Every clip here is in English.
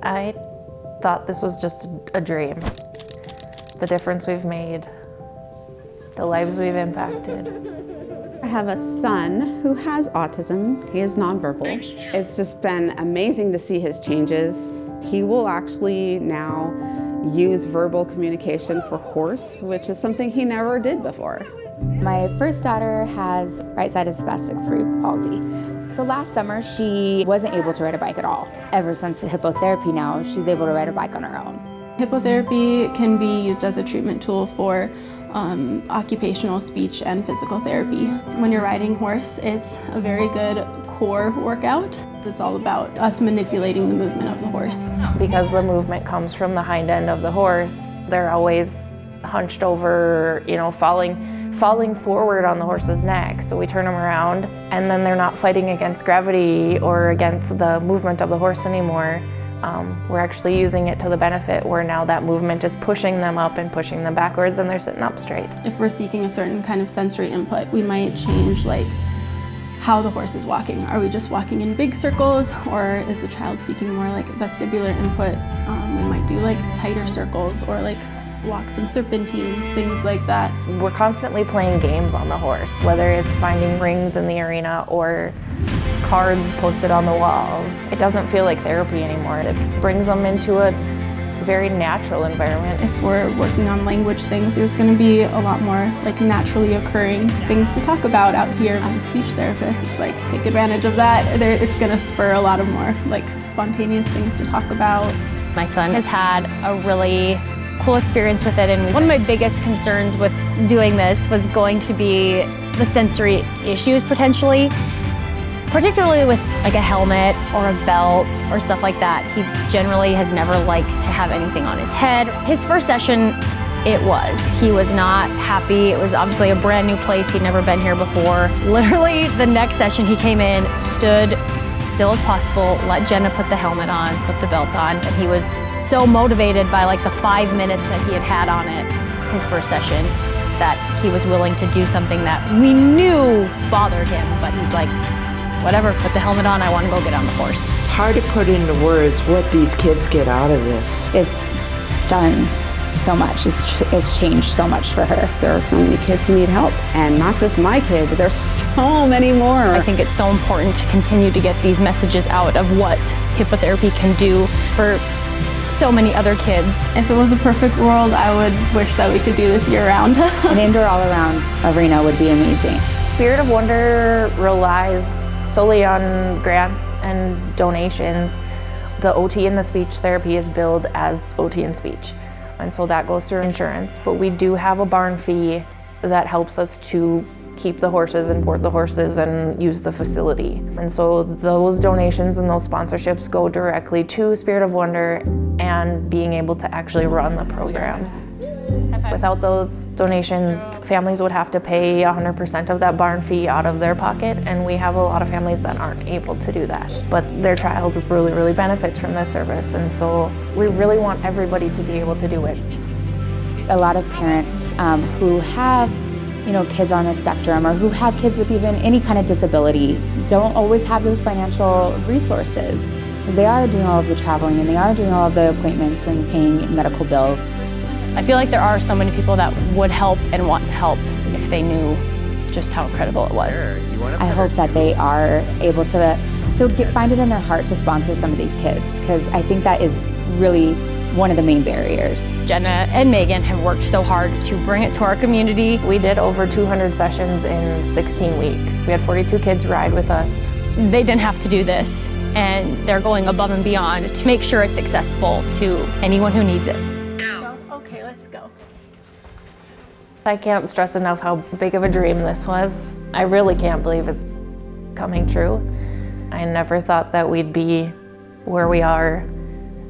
I thought this was just a dream. The difference we've made, the lives we've impacted. I have a son who has autism. He is nonverbal. It's just been amazing to see his changes. He will actually now use verbal communication for horse, which is something he never did before. My first daughter has right-sided spastic cerebral palsy. So last summer, she wasn't able to ride a bike at all. Ever since the HIPPO Therapy now, she's able to ride a bike on her own. HIPPO Therapy can be used as a treatment tool for occupational, speech, and physical therapy. When you're riding horse, it's a very good core workout. It's all about us manipulating the movement of the horse. Because the movement comes from the hind end of the horse, they're always hunched over, falling forward on the horse's neck. So we turn them around, and then they're not fighting against gravity or against the movement of the horse anymore. We're actually using it to the benefit where now that movement is pushing them up and pushing them backwards, and they're sitting up straight. If we're seeking a certain kind of sensory input, we might change how the horse is walking. Are we just walking in big circles, or is the child seeking more vestibular input? We might do tighter circles, or walk some serpentines, things like that. We're constantly playing games on the horse, whether it's finding rings in the arena or cards posted on the walls. It doesn't feel like therapy anymore. It brings them into a very natural environment. If we're working on language things, there's going to be a lot more naturally occurring things to talk about out here. As a speech therapist, it's take advantage of that. It's going to spur a lot of more spontaneous things to talk about. My son has had a really cool experience with it, and one of my biggest concerns with doing this was going to be the sensory issues potentially, particularly with a helmet or a belt or stuff like that. He generally has never liked to have anything on his head. His first session, he was not happy. It was obviously a brand new place. He'd never been here before. Literally the next session he came in, stood still as possible, let Jenna put the helmet on, put the belt on, and he was so motivated by the 5 minutes that he had had on it, his first session, that he was willing to do something that we knew bothered him, but he's whatever, put the helmet on, I want to go get on the horse. It's hard to put into words what these kids get out of this. It's done so much. It's changed so much for her. There are so many kids who need help, and not just my kid, but there's so many more. I think it's so important to continue to get these messages out of what HIPPO Therapy can do for so many other kids. If it was a perfect world, I would wish that we could do this year-round. An indoor all-around arena would be amazing. Spirit of Wonder relies solely on grants and donations. The OT and the speech therapy is billed as OT and speech, and so that goes through insurance. But we do have a barn fee that helps us to keep the horses and board the horses and use the facility. And so those donations and those sponsorships go directly to Spirit of Wonder and being able to actually run the program. Without those donations, families would have to pay 100% of that barn fee out of their pocket, and we have a lot of families that aren't able to do that. But their child really, really benefits from this service, and so we really want everybody to be able to do it. A lot of parents who have kids on a spectrum, or who have kids with even any kind of disability, don't always have those financial resources, because they are doing all of the traveling and they are doing all of the appointments and paying medical bills. I feel like there are so many people that would help and want to help if they knew just how incredible it was. I hope that they are able to find it in their heart to sponsor some of these kids, because I think that is really one of the main barriers. Jenna and Megan have worked so hard to bring it to our community. We did over 200 sessions in 16 weeks. We had 42 kids ride with us. They didn't have to do this, and they're going above and beyond to make sure it's accessible to anyone who needs it. Okay, let's go. I can't stress enough how big of a dream this was. I really can't believe it's coming true. I never thought that we'd be where we are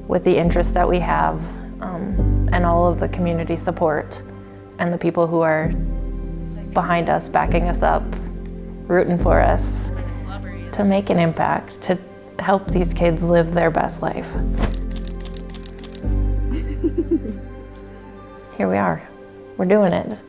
with the interest that we have, and all of the community support and the people who are behind us, backing us up, rooting for us to make an impact, to help these kids live their best life. Here we are. We're doing it.